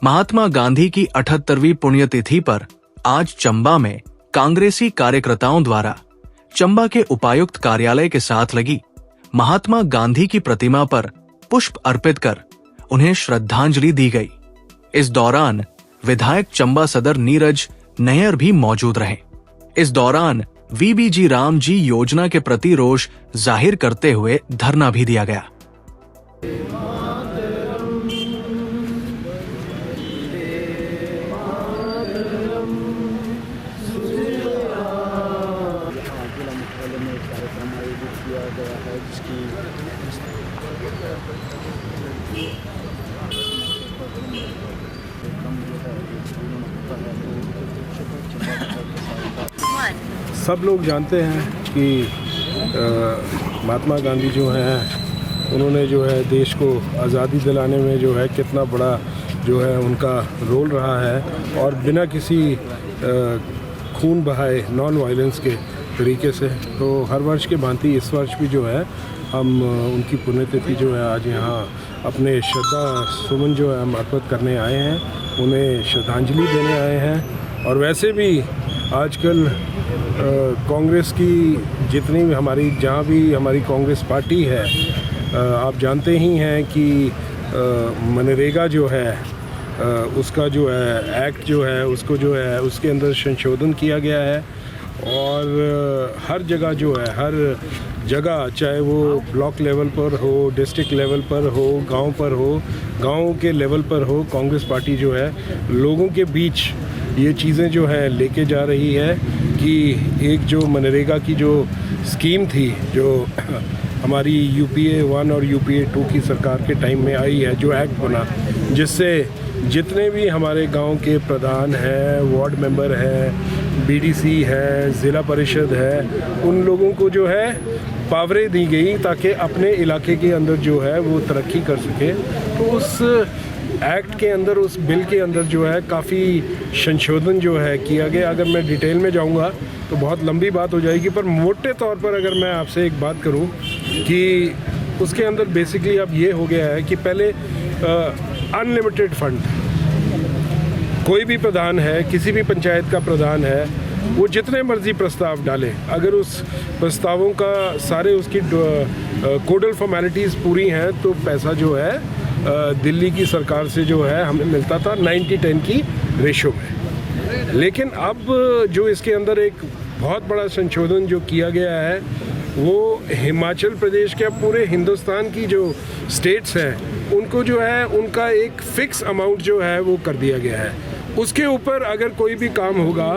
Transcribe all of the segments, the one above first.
महात्मा गांधी की 78वीं पुण्यतिथि पर आज चंबा में कांग्रेसी कार्यकर्ताओं द्वारा चंबा के उपायुक्त कार्यालय के साथ लगी महात्मा गांधी की प्रतिमा पर पुष्प अर्पित कर उन्हें श्रद्धांजलि दी गई। इस दौरान विधायक चंबा सदर नीरज नैयर भी मौजूद रहे। इस दौरान वीबीजी राम जी योजना के प्रति रोष जाहिर करते हुए धरना भी दिया गया। सब लोग जानते हैं कि महात्मा गांधी जो हैं उन्होंने जो है देश को आज़ादी दिलाने में जो है कितना बड़ा जो है उनका रोल रहा है और बिना किसी खून बहाए नॉन वायलेंस के तरीके से। तो हर वर्ष के भांति इस वर्ष भी जो है हम उनकी पुण्यतिथि जो है आज यहाँ अपने श्रद्धा सुमन जो है हम अर्पित करने आए हैं, उन्हें श्रद्धांजलि देने आए हैं। और वैसे भी आजकल कांग्रेस की जितनी भी हमारी जहाँ भी हमारी कांग्रेस पार्टी है, आप जानते ही हैं कि मनरेगा जो है उसका जो है एक्ट जो है उसको जो है उसके अंदर संशोधन किया गया है और हर जगह जो है हर जगह चाहे वो ब्लॉक लेवल पर हो, डिस्ट्रिक्ट लेवल पर हो, गांव पर हो, गांव के लेवल पर हो, कांग्रेस पार्टी जो है लोगों के बीच ये चीज़ें जो है लेके जा रही है कि एक जो मनरेगा की जो स्कीम थी जो हमारी यूपीए 1 और यूपीए 2 की सरकार के टाइम में आई है, जो एक्ट बना जिससे जितने भी हमारे गांव के प्रधान हैं, वार्ड मेंबर हैं, बीडीसी है, ज़िला परिषद है, उन लोगों को जो है पावरें दी गई ताकि अपने इलाके के अंदर जो है वो तरक्की कर सके। तो उस एक्ट के अंदर, उस बिल के अंदर जो है काफ़ी संशोधन जो है किया गया। अगर मैं डिटेल में जाऊंगा तो बहुत लंबी बात हो जाएगी, पर मोटे तौर पर अगर मैं आपसे एक बात करूं कि उसके अंदर बेसिकली अब ये हो गया है कि पहले अनलिमिटेड फंड, कोई भी प्रधान है, किसी भी पंचायत का प्रधान है, वो जितने मर्जी प्रस्ताव डाले, अगर उस प्रस्तावों का सारे उसकी कोडल फॉर्मेलिटीज़ पूरी हैं तो पैसा जो है दिल्ली की सरकार से जो है हमें मिलता था 90-10 की रेशो में। लेकिन अब जो इसके अंदर एक बहुत बड़ा संशोधन जो किया गया है वो हिमाचल प्रदेश के, पूरे हिंदुस्तान की जो स्टेट्स हैं उनको जो है उनका एक फ़िक्स अमाउंट जो है वो कर दिया गया है। उसके ऊपर अगर कोई भी काम होगा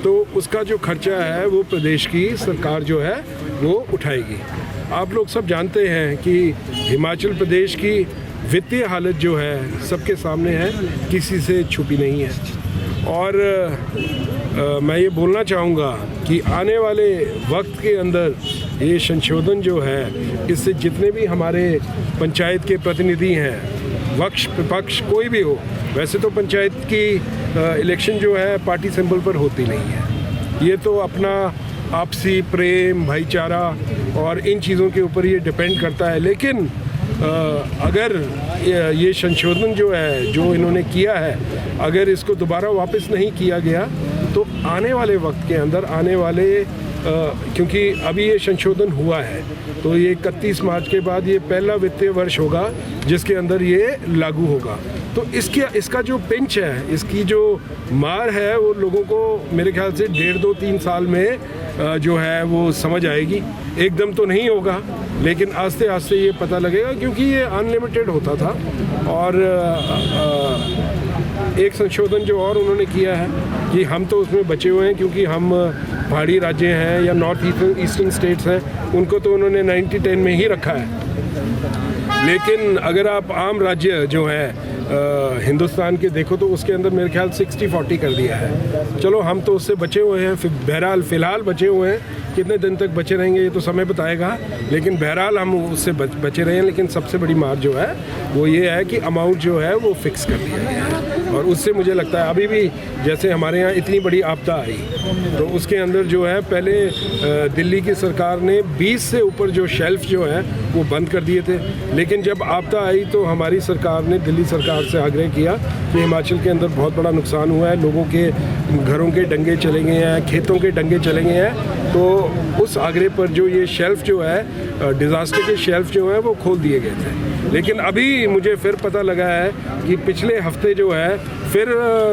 तो उसका जो खर्चा है वो प्रदेश की सरकार जो है वो उठाएगी। आप लोग सब जानते हैं कि हिमाचल प्रदेश की वित्तीय हालत जो है सबके सामने है, किसी से छुपी नहीं है। और मैं ये बोलना चाहूँगा कि आने वाले वक्त के अंदर ये संशोधन जो है इससे जितने भी हमारे पंचायत के प्रतिनिधि हैं, पक्ष विपक्ष कोई भी हो, वैसे तो पंचायत की इलेक्शन जो है पार्टी सिंबल पर होती नहीं है, ये तो अपना आपसी प्रेम, भाईचारा और इन चीज़ों के ऊपर ये डिपेंड करता है। लेकिन अगर ये संशोधन जो है जो इन्होंने किया है, अगर इसको दोबारा वापस नहीं किया गया तो आने वाले वक्त के अंदर आने वाले क्योंकि अभी ये संशोधन हुआ है तो ये 31 मार्च के बाद ये पहला वित्तीय वर्ष होगा जिसके अंदर ये लागू होगा। तो इसका जो पिंच है, इसकी जो मार है वो लोगों को मेरे ख्याल से 1.5-2-3 साल में जो है वो समझ आएगी। एकदम तो नहीं होगा लेकिन आस्ते आस्ते ये पता लगेगा, क्योंकि ये अनलिमिटेड होता था। और एक संशोधन जो और उन्होंने किया है कि हम तो उसमें बचे हुए हैं क्योंकि हम पहाड़ी राज्य हैं या नॉर्थ ईस्टर्न स्टेट्स हैं, उनको तो उन्होंने 90-10 में ही रखा है। लेकिन अगर आप आम राज्य जो है हिंदुस्तान के देखो तो उसके अंदर मेरे ख्याल 60-40 कर दिया है। चलो हम तो उससे बचे हुए हैं, बहरहाल फ़िलहाल बचे हुए हैं, कितने दिन तक बचे रहेंगे ये तो समय बताएगा, लेकिन बहरहाल हम उससे बचे रहे हैं। लेकिन सबसे बड़ी मार जो है वो ये है कि अमाउंट जो है वो फिक्स कर दिया गया है। और उससे मुझे लगता है अभी भी जैसे हमारे यहाँ इतनी बड़ी आपदा आई तो उसके अंदर जो है पहले दिल्ली की सरकार ने 20 से ऊपर जो शेल्फ जो है वो बंद कर दिए थे, लेकिन जब आपदा आई तो हमारी सरकार ने दिल्ली सरकार से आग्रह किया कि हिमाचल के अंदर बहुत बड़ा नुकसान हुआ है, लोगों के घरों के डंगे चले गए हैं, खेतों के डंगे चले गए हैं, तो उस आग्रह पर जो ये शेल्फ जो है डिज़ास्टर के शेल्फ जो है वो खोल दिए गए थे। लेकिन अभी मुझे फिर पता लगा है कि पिछले हफ्ते जो है फिर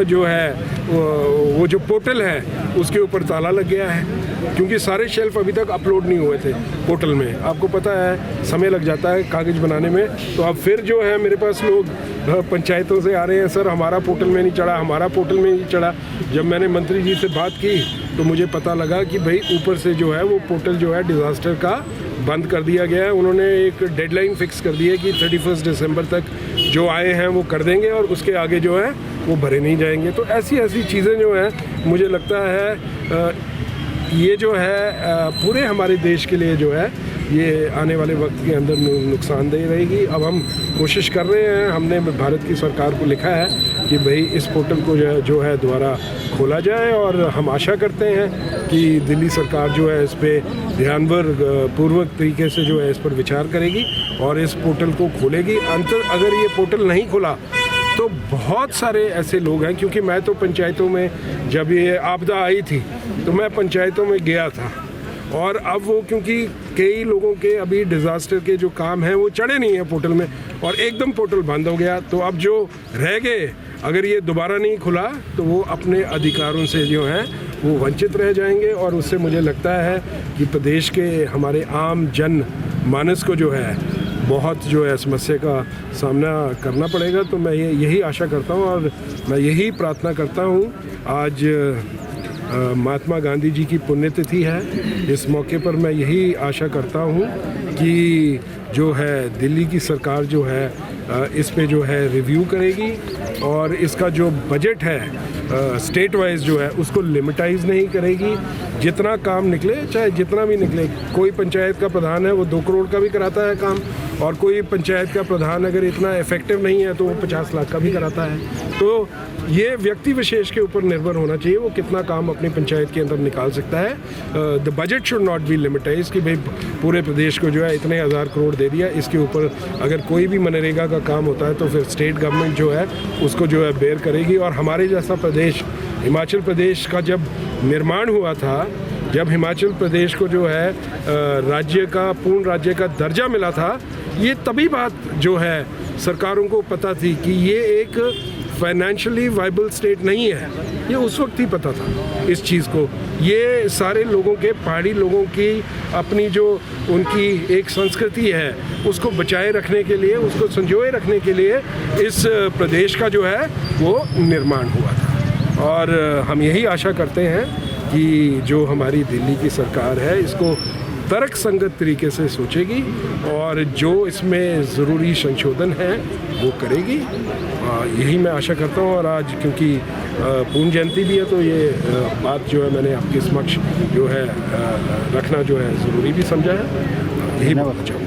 जो है वो जो पोर्टल है उसके ऊपर ताला लग गया है, क्योंकि सारे शेल्फ अभी तक अपलोड नहीं हुए थे पोर्टल में। आपको पता है समय लग जाता है कागज़ बनाने में, तो अब फिर जो है मेरे पास लोग पंचायतों से आ रहे हैं, सर हमारा पोर्टल में नहीं चढ़ा, हमारा पोर्टल में नहीं चढ़ा। जब मैंने मंत्री जी से बात की तो मुझे पता लगा कि भाई ऊपर से जो है वो पोर्टल जो है डिज़ास्टर का बंद कर दिया गया है। उन्होंने एक डेडलाइन फिक्स कर दी है कि 31 दिसंबर तक जो आए हैं वो कर देंगे और उसके आगे जो है वो भरे नहीं जाएंगे। तो ऐसी ऐसी चीज़ें जो हैं मुझे लगता है ये जो है पूरे हमारे देश के लिए जो है ये आने वाले वक्त के अंदर नुकसानदेह रहेगी। अब हम कोशिश कर रहे हैं, हमने भारत की सरकार को लिखा है कि भाई इस पोर्टल को जो है दोबारा खोला जाए, और हम आशा करते हैं कि दिल्ली सरकार जो है इस पर ध्यानपूर्वक तरीके से जो है इस पर विचार करेगी और इस पोर्टल को खोलेगी। अगर ये पोर्टल नहीं खुला तो बहुत सारे ऐसे लोग हैं, क्योंकि मैं तो पंचायतों में जब ये आपदा आई थी तो मैं पंचायतों में गया था, और अब वो क्योंकि कई लोगों के अभी डिज़ास्टर के जो काम हैं वो चढ़े नहीं हैं पोर्टल में, और एकदम पोर्टल बंद हो गया, तो अब जो रह गए अगर ये दोबारा नहीं खुला तो वो अपने अधिकारों से जो हैं वो वंचित रह जाएंगे। और उससे मुझे लगता है कि प्रदेश के हमारे आम जन मानस को जो है बहुत जो है समस्या का सामना करना पड़ेगा। तो मैं यही आशा करता हूँ और मैं यही प्रार्थना करता हूँ। आज महात्मा गांधी जी की पुण्यतिथि है, इस मौके पर मैं यही आशा करता हूँ कि जो है दिल्ली की सरकार जो है इस पे जो है रिव्यू करेगी और इसका जो बजट है स्टेट वाइज जो है उसको लिमिटाइज नहीं करेगी। जितना काम निकले, चाहे जितना भी निकले, कोई पंचायत का प्रधान है वो 2 करोड़ का भी कराता है काम, और कोई पंचायत का प्रधान अगर इतना इफेक्टिव नहीं है तो वो 50 लाख का भी कराता है। तो ये व्यक्ति विशेष के ऊपर निर्भर होना चाहिए वो कितना काम अपनी पंचायत के अंदर निकाल सकता है। The budget should not be limitize कि भाई पूरे प्रदेश को जो है इतने 1000 करोड़ दे दिया, इसके ऊपर अगर कोई भी मनरेगा का काम होता है तो फिर स्टेट गवर्नमेंट जो है उसको जो है बेयर करेगी। और हमारे जैसा प्रदेश, हिमाचल प्रदेश का जब निर्माण हुआ था, जब हिमाचल प्रदेश को जो है राज्य का पूर्ण राज्य का दर्जा मिला था, ये तभी बात जो है सरकारों को पता थी कि ये एक फाइनेंशियली वाइबल स्टेट नहीं है। ये उस वक्त ही पता था इस चीज़ को। ये सारे लोगों के, पहाड़ी लोगों की अपनी जो उनकी एक संस्कृति है उसको बचाए रखने के लिए, उसको संजोए रखने के लिए इस प्रदेश का जो है वो निर्माण हुआ था। और हम यही आशा करते हैं कि जो हमारी दिल्ली की सरकार है इसको तर्क संगत तरीके से सोचेगी और जो इसमें ज़रूरी संशोधन है वो करेगी। यही मैं आशा करता हूँ। और आज क्योंकि पूर्ण जयंती भी है तो ये बात जो है मैंने आपके समक्ष जो है रखना जो है ज़रूरी भी समझा है। यही मैं बताना चाहूँगा।